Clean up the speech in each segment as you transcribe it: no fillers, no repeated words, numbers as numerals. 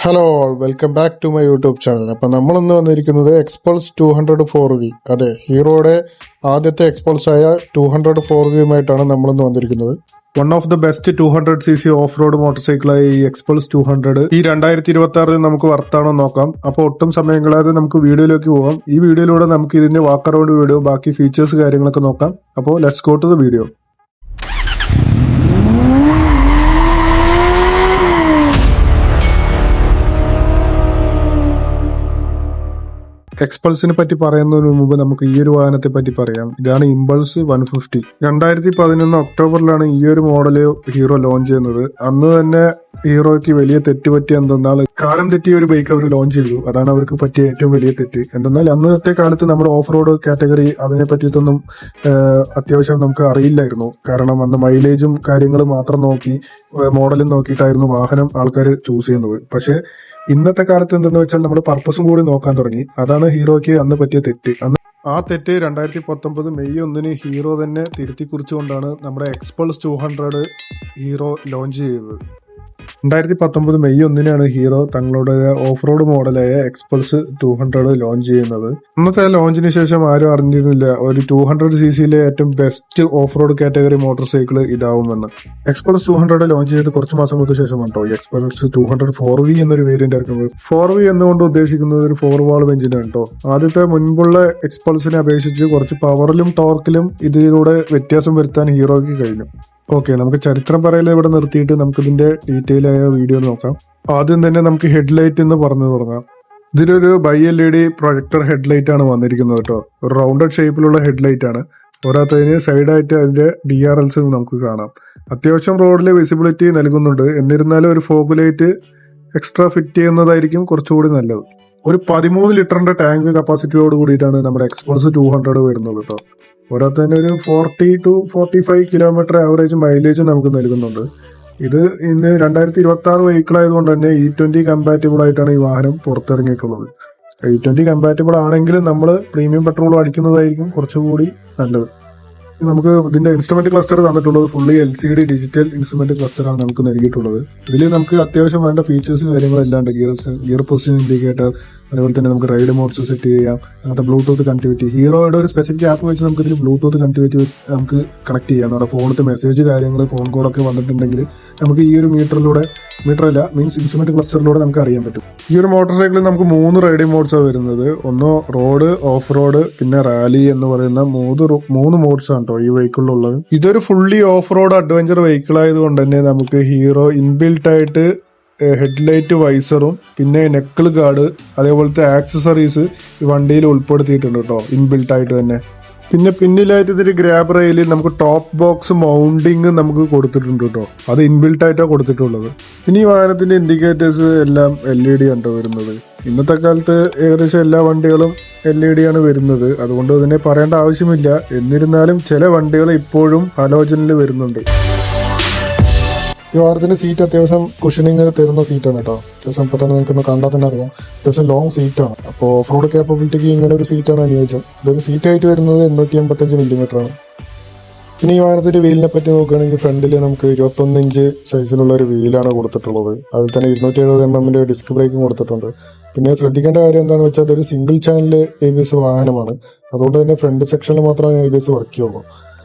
Hello all welcome back to my YouTube channel. അപ്പം നമ്മളിന്ന് വന്നിരിക്കുന്നത് എക്സ്പൾസ് 200 4V, അതെ, ഹീറോയുടെ ആദ്യത്തെ എക്സ്പൾസ് ആയ 200 4Vയുമായിട്ടാണ് നമ്മളിന്ന് വന്നിരിക്കുന്നത്. One of the best 200cc off road മോട്ടോർ സൈക്കിളായ ഈ എക്സ്പൾസ് 200 ഈ 2026 നമുക്ക് വർത്താണോ നോക്കാം. അപ്പോൾ ഒട്ടും സമയം കളയാതെ നമുക്ക് വീഡിയോയിലേക്ക് പോകാം. ഈ വീഡിയോയിലൂടെ നമുക്ക് ഇതിന്റെ വാക്ക് അറൗണ്ട് വീഡിയോ, ബാക്കി ഫീച്ചേഴ്സ് കാര്യങ്ങളൊക്കെ നോക്കാം. അപ്പോൾ let's go to the video. എക്സ്പൾസിനെ പറ്റി പറയുന്നതിന് മുമ്പ് നമുക്ക് ഈ ഒരു വാഹനത്തെ പറ്റി പറയാം. ഇതാണ് ഇമ്പൾസ് 150. 2011 ഒക്ടോബറിലാണ് ഈ ഒരു മോഡല് ഹീറോ ലോഞ്ച് ചെയ്യുന്നത്. അന്ന് തന്നെ ഹീറോയ്ക്ക് വലിയ തെറ്റ് പറ്റിയ എന്തെന്നാൽ കാലം തെറ്റിയ ഒരു ബൈക്ക് അവർ ലോഞ്ച് ചെയ്തു. അതാണ് അവർക്ക് പറ്റിയ ഏറ്റവും വലിയ തെറ്റ്. എന്തെന്നാൽ അന്നത്തെ കാലത്ത് നമ്മുടെ ഓഫ് റോഡ് കാറ്റഗറി അതിനെ പറ്റിയിട്ടൊന്നും അത്യാവശ്യം നമുക്ക് അറിയില്ലായിരുന്നു. കാരണം അന്ന് മൈലേജും കാര്യങ്ങളും മാത്രം നോക്കി, മോഡലും നോക്കിയിട്ടായിരുന്നു വാഹനം ആൾക്കാർ ചൂസ് ചെയ്യുന്നത്. പക്ഷെ ഇന്നത്തെ കാലത്ത് എന്തെന്ന് വെച്ചാൽ നമ്മൾ പർപ്പസും കൂടി നോക്കാൻ തുടങ്ങി. അതാണ് ഹീറോയ്ക്ക് അന്ന് പറ്റിയ തെറ്റ്. ആ തെറ്റ് 2019 മെയ് 1 ഹീറോ തന്നെ തിരുത്തി കുറിച്ചുകൊണ്ടാണ് നമ്മുടെ എക്സ്പൾസ് 200 ഹീറോ ലോഞ്ച് ചെയ്തത്. 2019 മെയ് 1 ഹീറോ തങ്ങളുടെ ഓഫ് റോഡ് മോഡലായ എക്സ്പൾസ് 200 ലോഞ്ച് ചെയ്യുന്നത്. അന്നത്തെ ലോഞ്ചിന് ശേഷം ആരും അറിഞ്ഞിരുന്നില്ല ഒരു 200cc ഏറ്റവും best off road category motorcycle ഇതാവുമെന്ന്. എക്സ്പൾസ് 200 ലോഞ്ച് ചെയ്ത് കുറച്ച് മാസങ്ങൾക്ക് ശേഷം കേട്ടോ എക്സ്പൾസ് 200 4V എന്നൊരു വേരിയന്റ് ഇറക്കുന്നത്. 4V എന്നുകൊണ്ട് ഉദ്ദേശിക്കുന്നത് ഒരു 4 വാൾവ് എഞ്ചിനാണ് കേട്ടോ. ആദ്യത്തെ മുൻപുള്ള എക്സ്പൾസിനെ അപേക്ഷിച്ച് കുറച്ച് പവറിലും ടോർക്കിലും ഇതിലൂടെ വ്യത്യാസം വരുത്താൻ ഹീറോയ്ക്ക് കഴിഞ്ഞു. ഓക്കെ, നമുക്ക് ചരിത്രം പറയല് ഇവിടെ നിർത്തിയിട്ട് നമുക്ക് ഇതിന്റെ ഡീറ്റെയിൽ ആയ വീഡിയോ നോക്കാം. ആദ്യം തന്നെ നമുക്ക് ഹെഡ്ലൈറ്റ് എന്ന് പറഞ്ഞു തുടങ്ങാം. ഇതിലൊരു ബൈ LED പ്രൊജക്ടർ ഹെഡ്ലൈറ്റ് ആണ് വന്നിരിക്കുന്നത് കേട്ടോ. ഒരു റൗണ്ടഡ് ഷേപ്പിലുള്ള ഹെഡ്ലൈറ്റ് ആണ്. പോരാത്തതിന് സൈഡായിട്ട് അതിന്റെ DRLs നമുക്ക് കാണാം. അത്യാവശ്യം റോഡിലെ വിസിബിലിറ്റി നൽകുന്നുണ്ട്. എന്നിരുന്നാലും ഒരു ഫോഗ് ലൈറ്റ് എക്സ്ട്രാ ഫിറ്റ് ചെയ്യുന്നതായിരിക്കും കുറച്ചുകൂടി നല്ലത്. ഒരു 13 ലിറ്ററിന്റെ ടാങ്ക് കപ്പാസിറ്റിയോട് കൂടിയിട്ടാണ് നമ്മുടെ എക്സ്പൾസ് 200 വരുന്നത് കേട്ടോ. പോരാത്തതിന് ഒരു 40 to 45 കിലോമീറ്റർ ആവറേജ് മൈലേജ് നമുക്ക് നൽകുന്നുണ്ട്. ഇത് ഇന്ന് 2026 വെഹിക്കിൾ ആയതുകൊണ്ട് തന്നെ E20 കമ്പാറ്റബിൾ ആയിട്ടാണ് ഈ വാഹനം പുറത്തിറങ്ങിയിട്ടുള്ളത്. E20 കമ്പാറ്റബിൾ ആണെങ്കിൽ നമ്മൾ പ്രീമിയം പെട്രോൾ അടിക്കുന്നതായിരിക്കും കുറച്ചുകൂടി നല്ലത്. നമുക്ക് ഇതിന്റെ ഇൻസ്ട്രുമെന്റ് ക്ലസ്റ്റർ തന്നിട്ടുള്ളത് fully LCD digital instrument cluster ആണ് നമുക്ക് നൽകിയിട്ടുള്ളത്. ഇതിൽ നമുക്ക് അത്യാവശ്യം വേണ്ട ഫീച്ചേഴ്സ് കാര്യങ്ങളെല്ലാം ഉണ്ട്. ഗിയർ പൊസിഷൻ ഇൻഡിക്കേറ്റർ, അതേപോലെ തന്നെ നമുക്ക് റൈഡ് മോഡ്സ് സെറ്റ് ചെയ്യാം, അങ്ങനത്തെ ബ്ലൂടൂത്ത് കണക്ടിവിറ്റി. ഹീറോയുടെ ഒരു സ്പെസിഫിക് ആപ്പ് വെച്ച് നമുക്ക് ഇതിൽ ബ്ലൂടൂത്ത് കണക്ടിവിറ്റി നമുക്ക് കണക്ട് ചെയ്യാം. നമ്മുടെ ഫോണിലത്തെ മെസ്സേജ് കാര്യങ്ങൾ, ഫോൺ കോഡൊക്കെ വന്നിട്ടുണ്ടെങ്കിൽ നമുക്ക് ഈ ഒരു മീറ്ററല്ല മീൻസ് ഇൻസ്ട്രുമെന്റ് ക്ലസ്റ്ററിലൂടെ നമുക്ക് അറിയാൻ പറ്റും. ഈ ഒരു മോട്ടോർ സൈക്കിളിൽ നമുക്ക് 3 റൈഡിംഗ് മോഡ്സാണ് വരുന്നത്. ഒന്ന് റോഡ്, ഓഫ് റോഡ്, പിന്നെ റാലി എന്ന് പറയുന്ന 3 മോഡ്സ് ആണ് കേട്ടോ ഈ വെഹിക്കിളിലുള്ളത്. ഇതൊരു fully off road adventure vehicle ആയതുകൊണ്ട് തന്നെ നമുക്ക് ഹീറോ ഇൻബിൽട്ട് ആയിട്ട് ഹെഡ്ലൈറ്റ്, വൈസറും പിന്നെ നെക്കിൾ ഗാർഡ്, അതേപോലത്തെ ആക്സസറീസ് ഈ വണ്ടിയിൽ ഉൾപ്പെടുത്തിയിട്ടുണ്ട് കേട്ടോ ഇൻബിൽട്ട് ആയിട്ട് തന്നെ. പിന്നെ പിന്നിലായിട്ട് ഇതിൽ ഗ്രാബ് റെയിലിൽ നമുക്ക് ടോപ്പ് ബോക്സ് മൗണ്ടിങ് നമുക്ക് കൊടുത്തിട്ടുണ്ട് കേട്ടോ. അത് ഇൻബിൽട്ട് ആയിട്ടാണ് കൊടുത്തിട്ടുള്ളത്. പിന്നെ ഈ വാഹനത്തിന്റെ ഇൻഡിക്കേറ്റേഴ്സ് എല്ലാം LED ആണ് വരുന്നത്. ഇന്നത്തെ കാലത്ത് ഏകദേശം എല്ലാ വണ്ടികളും LED ആണ് വരുന്നത്. അതുകൊണ്ട് തന്നെ പറയേണ്ട ആവശ്യമില്ല. എന്നിരുന്നാലും ചില വണ്ടികൾ ഇപ്പോഴും ഹാലോജനിൽ വരുന്നുണ്ട്. ഈ വാഹനത്തിന്റെ സീറ്റ് അത്യാവശ്യം കുഷനിങ് തരുന്ന സീറ്റാണ് കേട്ടോ. അത്യാവശ്യം ഇപ്പൊ തന്നെ നിങ്ങൾക്ക് കണ്ടാൽ തന്നെ അറിയാം, അത്യാവശ്യം ലോങ് സീറ്റാണ്. അപ്പോൾ ഓഫ് റോഡ് കേപ്പബിലിറ്റിക്ക് ഇങ്ങനെ ഒരു സീറ്റാണ് അനുയോജ്യം. ഇതൊരു സീറ്റായിട്ട് വരുന്നത് 885 mm ആണ്. പിന്നെ ഈ വാഹനത്തിന്റെ വീലിനെ പറ്റി നോക്കുകയാണെങ്കിൽ ഫ്രണ്ടിൽ നമുക്ക് 21 ഇഞ്ച് സൈസിലുള്ള ഒരു വീലാണ് കൊടുത്തിട്ടുള്ളത്. അതിൽ തന്നെ 270 mm ഡിസ്ക് ബ്രേക്കും കൊടുത്തിട്ടുണ്ട്. പിന്നെ ശ്രദ്ധിക്കേണ്ട കാര്യം എന്താണെന്ന് വെച്ചാൽ അതൊരു സിംഗിൾ ചാനൽ ABS വാഹനമാണ്. അതുകൊണ്ട് തന്നെ ഫ്രണ്ട് സെക്ഷനിൽ മാത്രമേ ABS വർക്ക് ചെയ്യുള്ളൂ.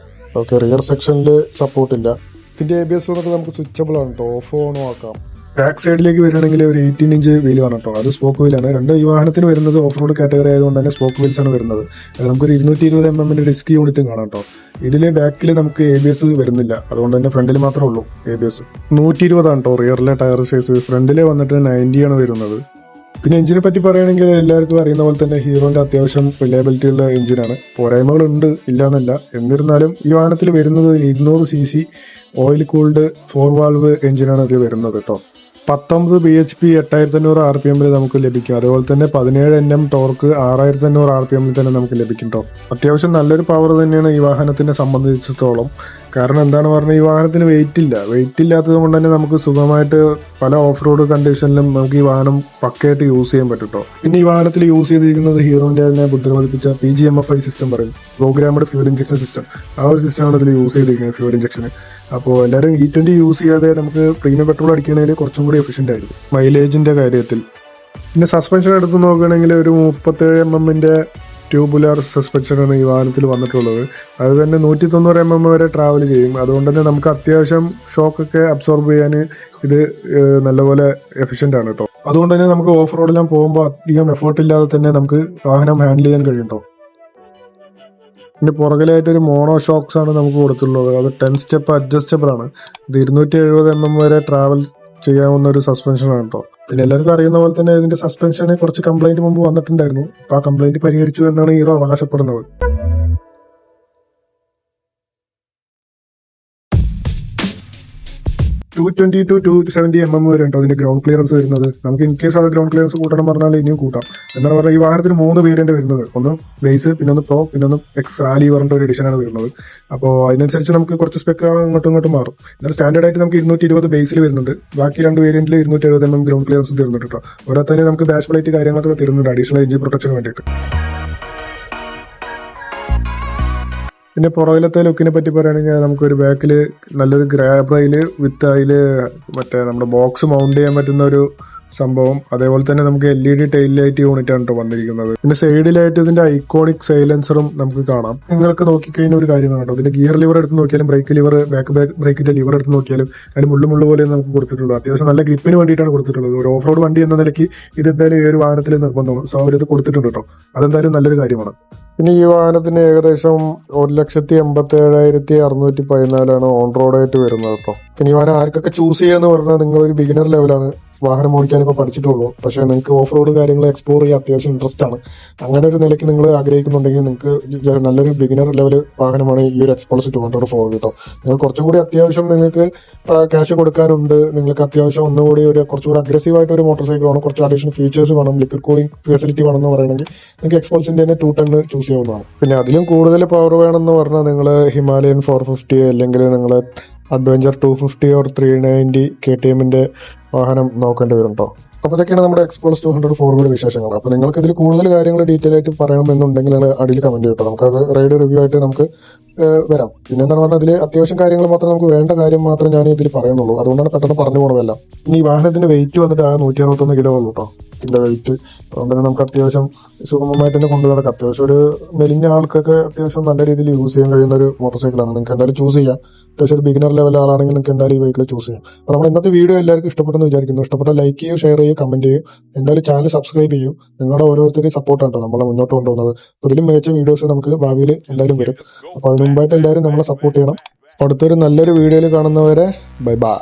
ഓക്കെ, റിയർ സെക്ഷനിൽ സപ്പോർട്ടില്ല. ഇതിന്റെ ABS വന്നിട്ട് നമുക്ക് സ്വിച്ചബിൾ ആണ് കേട്ടോ, ഓഫ് ഓണും ആക്കാം. ബാക്ക് സൈഡിലേക്ക് വരികയാണെങ്കിൽ ഒരു 18 ഇഞ്ച് വീലാണ് കേട്ടോ. അത് സ്പോക്ക് വീലാണ്. ഈ വാഹനത്തിന് വരുന്നത് ഓഫ് റോഡ് കാറ്റഗറി ആയതുകൊണ്ട് തന്നെ സ്പോക്ക് വീൽസ് ആണ് വരുന്നത്. നമുക്കൊരു 220 mm ഡിസ്ക് യൂണിറ്റും കാണാം കേട്ടോ. ഇതില് ബാക്കിൽ നമുക്ക് ABS വരുന്നില്ല. അതുകൊണ്ട് തന്നെ ഫ്രണ്ടിൽ മാത്രമേ ഉള്ളൂ ABS. 120 ആണ് കേട്ടോ റിയറിലെ ടയർ സൈസ്. ഫ്രണ്ടിലെ വന്നിട്ട് 90 ആണ് വരുന്നത്. പിന്നെ എഞ്ചിനെ പറ്റി പറയുകയാണെങ്കിൽ എല്ലാവർക്കും അറിയുന്ന പോലെ തന്നെ ഹീറോന്റെ അത്യാവശ്യം റിലയബിലിറ്റി ഉള്ള എഞ്ചിനാണ്. പോരായ്മകളുണ്ട്, ഇല്ലാന്നല്ല. എന്നിരുന്നാലും ഈ വാഹനത്തിൽ വരുന്നത് 200cc ഓയിൽ കൂൾഡ് 4 വാൾവ് എഞ്ചിനാണ് ഇത് വരുന്നത് കേട്ടോ. 19 bhp 8500 RPM നമുക്ക് ലഭിക്കും. അതുപോലെ തന്നെ 17 Nm ടോർക്ക് 6500 RPM തന്നെ നമുക്ക് ലഭിക്കും കേട്ടോ. അത്യാവശ്യം നല്ലൊരു പവർ തന്നെയാണ് ഈ വാഹനത്തിനെ സംബന്ധിച്ചിടത്തോളം. കാരണം എന്താണ് പറഞ്ഞാൽ ഈ വാഹനത്തിന് വെയിറ്റ് ഇല്ലാത്തത് കൊണ്ട് തന്നെ നമുക്ക് സുഖമായിട്ട് പല ഓഫ് റോഡ് കണ്ടീഷനിലും നമുക്ക് ഈ വാഹനം പക്കയായിട്ട് യൂസ് ചെയ്യാൻ പറ്റും കേട്ടോ. പിന്നെ ഈ വാഹനത്തിൽ യൂസ് ചെയ്തിരിക്കുന്നത് ഹീറോന്റെ തന്നെ ബുദ്ധിമുട്ടിപ്പിച്ച PGMFI സിസ്റ്റം പറയും, പ്രോഗ്രാമഡ് ഫ്യൂൽ ഇഞ്ചക്ഷൻ സിസ്റ്റം. ആ ഒരു സിസ്റ്റമാണ് ഇതിൽ യൂസ് ചെയ്തിരിക്കുന്നത്, ഫ്യൂൽ ഇഞ്ചക്ഷന്. അപ്പോൾ എല്ലാവരും E20 യൂസ് ചെയ്യാതെ നമുക്ക് പ്രീമിയം പെട്രോൾ അടിക്കുന്നതിൽ കുറച്ചും കൂടി എഫിഷ്യന്റ് ആയിരിക്കും മൈലേജിന്റെ കാര്യത്തിൽ. പിന്നെ സസ്പെൻഷൻ എടുത്ത് നോക്കുകയാണെങ്കിൽ ഒരു 37mm ട്യൂബുലാർ സസ്പെൻഷനാണ് ഈ വാഹനത്തിൽ വന്നിട്ടുള്ളത്. അത് തന്നെ 190mm വരെ ട്രാവൽ ചെയ്യും. അതുകൊണ്ട് തന്നെ നമുക്ക് അത്യാവശ്യം ഷോക്കൊക്കെ അബ്സോർബ് ചെയ്യാൻ ഇത് നല്ലപോലെ എഫിഷ്യന്റ് ആണ് കേട്ടോ. അതുകൊണ്ട് തന്നെ നമുക്ക് ഓഫ് റോഡെല്ലാം പോകുമ്പോൾ അധികം എഫേർട്ട് ഇല്ലാതെ തന്നെ നമുക്ക് വാഹനം ഹാൻഡിൽ ചെയ്യാൻ കഴിയും കേട്ടോ. പിന്നെ പുറകിലായിട്ട് ഒരു മോണോ ഷോക്സ് ആണ് നമുക്ക് കൊടുത്തിട്ടുള്ളത്. അത് 10 സ്റ്റെപ്പ് അഡ്ജസ്റ്റബിൾ ആണ്. ഇത് 270mm വരെ ട്രാവൽ ചെയ്യാവുന്ന ഒരു സസ്പെൻഷൻ ആണ് കേട്ടോ. പിന്നെ എല്ലാവർക്കും അറിയുന്ന പോലെ തന്നെ ഇതിന്റെ സസ്പെൻഷന് കുറച്ച് കംപ്ലൈന്റ് മുമ്പ് വന്നിട്ടുണ്ടായിരുന്നു. അപ്പൊ ആ കംപ്ലൈന്റ് പരിഹരിച്ചു എന്നാണ് ഹീറോ അവകാശപ്പെടുന്നത്. 220 to 270mm വരെ ഉണ്ടോ അതിന്റെ ഗ്രൗണ്ട് ക്ലിയറൻസ് വരുന്നത്. നമുക്ക് ഇൻ കേസ് അത് ഗ്രൗണ്ട് ക്ലിയറൻസ് കൂട്ടണം പറഞ്ഞാൽ ഇനിയും കൂട്ടാം. എന്താണ് പറഞ്ഞാൽ ഈ വാഹനത്തിന് 3 വേരിയന്റ് വരുന്നത്. ഒന്ന് ബേസ്, പിന്നെ ഒന്ന് പ്രോ, പിന്നെ ഒന്ന് എക്സ് റാലി പറഞ്ഞ ഒരു എഡിഷനാണ് വരുന്നത്. അപ്പോൾ അതിനനുസരിച്ച് നമുക്ക് കുറച്ച് സ്പെക്കുകൾ അങ്ങോട്ടും ഇങ്ങോട്ടും മാറും. എന്നാൽ സ്റ്റാൻഡേർഡ് ആയിട്ട് നമുക്ക് 220 ബേസിൽ വരുന്നുണ്ട്. ബാക്കി 2 വേരിയന്റിൽ 270mm ഗ്രൗണ്ട് ക്ലിയറൻസ് തരുന്നുണ്ട് കേട്ടോ. ഓരോ തന്നെ നമുക്ക് ഡാഷ് പ്ലേറ്റ് കാര്യങ്ങളൊക്കെ തരുന്നുണ്ട് അഡീഷണൽ എഞ്ചിൻ പ്രൊട്ടക്ഷന് വേണ്ടിയിട്ട്. പിന്നെ പുറകിലത്തെ ലുക്കിനെ പറ്റി പറയുകയാണെങ്കിൽ നമുക്കൊരു ബാക്കിൽ നല്ലൊരു ഗ്രാബ് റെയിൽ വിത്ത് അതിൽ മറ്റേ നമ്മുടെ ബോക്സ് മൗണ്ട് ചെയ്യാൻ പറ്റുന്ന ഒരു സംഭവം. അതേപോലെ തന്നെ നമുക്ക് LED ടെയിൽ ലൈറ്റ് യൂണിറ്റ് ആണ് കേട്ടോ വന്നിരിക്കുന്നത്. പിന്നെ സൈഡിലായിട്ട് ഇതിന്റെ ഐക്കോണിക് സൈലൻസറും നമുക്ക് കാണാം. നിങ്ങൾക്ക് നോക്കിക്കഴിഞ്ഞ ഒരു കാര്യമാണ് കേട്ടോ. ഇതിന്റെ ഗിയർ ലിവർ എടുത്ത് നോക്കിയാലും ബ്രേക്ക് ലിവർ, ബാക്ക് ബ്രേക്കിന്റെ ലിവർ എടുത്ത് നോക്കിയാലും അതിൽ മുള്ളു പോലെ നമുക്ക് കൊടുത്തിട്ടുള്ളൂ. അത്യാവശ്യം നല്ല ഗ്രിപ്പിന് വേണ്ടിയിട്ടാണ് കൊടുത്തിട്ടുള്ളത്. ഒരു ഓഫ് റോഡ് വണ്ടി എന്ന നിലയ്ക്ക് ഇത് എന്തായാലും ഈ ഒരു വാഹനത്തിൽ നിർബന്ധമാണ്. സോ അവരത് കൊടുത്തിട്ടുണ്ട് കേട്ടോ. അതെന്തായാലും നല്ലൊരു കാര്യമാണ്. പിന്നെ ഈ വാഹനത്തിന് ഏകദേശം 1,87,614 ഓൺ റോഡായിട്ട് വരുന്നത് കേട്ടോ. പിന്നെ ഈ വാഹനം ആർക്കൊക്കെ ചൂസ് ചെയ്യാന്ന് പറഞ്ഞാൽ നിങ്ങളൊരു ബിഗിനർ ലെവലാണ്, വാഹനം ഓടിക്കാൻ ഇപ്പോൾ പഠിച്ചിട്ടുള്ളൂ, പക്ഷേ നിങ്ങൾക്ക് ഓഫ് റോഡ് കാര്യങ്ങൾ എക്സ്പ്ലോർ ചെയ്യാൻ അത്യാവശ്യം ഇൻട്രസ്റ്റ് ആണ്. അങ്ങനെ ഒരു നിലയ്ക്ക് നിങ്ങൾ ആഗ്രഹിക്കുന്നുണ്ടെങ്കിൽ നിങ്ങൾക്ക് നല്ലൊരു ബിഗിനർ ലെവൽ വാഹനമാണ് ഈ ഒരു എക്സ്പൾസ് 204 കേട്ടോ. നിങ്ങൾ കുറച്ചും കൂടി അത്യാവശ്യം നിങ്ങൾക്ക് ക്യാഷ് കൊടുക്കാനുണ്ട്, നിങ്ങൾക്ക് അത്യാവശ്യം ഒന്നുകൂടി ഒരു കുറച്ചുകൂടി അഗ്രസീവായിട്ട് ഒരു മോട്ടോർ സൈക്കിൾ വേണം, കുറച്ച് അഡീഷണൽ ഫീച്ചേഴ്സ് വേണം, ലിക്വിഡ് കൂളിംഗ് ഫെസിലിറ്റി വേണമെന്ന് പറയണമെങ്കിൽ നിങ്ങൾക്ക് എക്സ്പൾസിന്റെ തന്നെ 210 ചൂസ് ചെയ്യാവുന്നതാണ്. പിന്നെ അതിലും കൂടുതൽ പവർ വേണമെന്ന് പറഞ്ഞാൽ നിങ്ങൾ ഹിമാലയൻ 450 അല്ലെങ്കിൽ നിങ്ങൾ അഡ്വഞ്ചർ 250 or 390 KTMന്റെ വാഹനം നോക്കേണ്ടി വരും കേട്ടോ. അപ്പോൾ ഇതൊക്കെയാണ് നമ്മുടെ എക്സ്പൾസ് 204 വിശേഷങ്ങൾ. അപ്പോൾ നിങ്ങൾക്ക് ഇതിൽ കൂടുതൽ കാര്യങ്ങൾ ഡീറ്റെയിൽ ആയിട്ട് പറയണമെന്നുണ്ടെങ്കിൽ നിങ്ങൾ അടിയിൽ കമന്റ് ചെയ്യട്ടോ. നമുക്ക് അത് റൈഡ് റിവ്യൂ ആയിട്ട് നമുക്ക് വരാം. പിന്നെ എന്താണ് പറഞ്ഞാൽ അതിൽ അത്യാവശ്യം കാര്യങ്ങൾ മാത്രം നമുക്ക് വേണ്ട കാര്യം മാത്രം ഞാൻ ഇതിൽ പറയുന്നുള്ളൂ. അതുകൊണ്ടാണ് പെട്ടെന്ന് പറഞ്ഞു പോകണതെല്ലാം. ഇനി ഈ വാഹനത്തിന്റെ വെയിറ്റ് വന്നിട്ട് 161 കിലോ ഉള്ളൂ കേട്ടോ ഇതിന്റെ വെയിറ്റ്. അതുകൊണ്ട് തന്നെ നമുക്ക് അത്യാവശ്യം സുഗമമായിട്ട് തന്നെ കൊണ്ടു നടക്കാം. അത്യാവശ്യം ഒരു മെലിഞ്ഞ ആൾക്കൊക്കെ അത്യാവശ്യം നല്ല രീതിയിൽ യൂസ് ചെയ്യാൻ കഴിയുന്ന ഒരു മോട്ടോർ സൈക്കിളാണ്. നിങ്ങൾക്ക് എന്തായാലും ചൂസ് ചെയ്യാം. അത്യാവശ്യം ഒരു ബിഗിനർ ലെവൽ ആളാണെങ്കിൽ നിങ്ങൾക്ക് എന്തായാലും ഈ വെഹിക്കിൾ ചൂസ് ചെയ്യാം. അപ്പോൾ നമ്മൾ ഇന്നത്തെ വീഡിയോ എല്ലാവർക്കും ഇഷ്ടപ്പെട്ടെന്ന് വിചാരിക്കുന്നു. ഇഷ്ടപ്പെട്ട ലൈക്ക് ചെയ്യൂ, ഷെയർ ചെയ്യൂ, കമന്റ് ചെയ്യൂ. എന്തായാലും ചാനൽ സബ്സ്ക്രൈബ് ചെയ്യൂ. നിങ്ങളുടെ ഓരോരുത്തരുടെയും സപ്പോർട്ടാണ് നമ്മളെ മുന്നോട്ട് കൊണ്ടുപോകുന്നത്. അപ്പോൾ ഇതിലും മികച്ച വീഡിയോസ് നമുക്ക് ഭാവിയിൽ എന്തായാലും വരും. അപ്പോൾ അതിന് മുമ്പായിട്ട് എല്ലാവരും നമ്മളെ സപ്പോർട്ട് ചെയ്യണം. അടുത്തൊരു നല്ലൊരു വീഡിയോയിൽ കാണുന്നവരെ ബൈ ബൈ.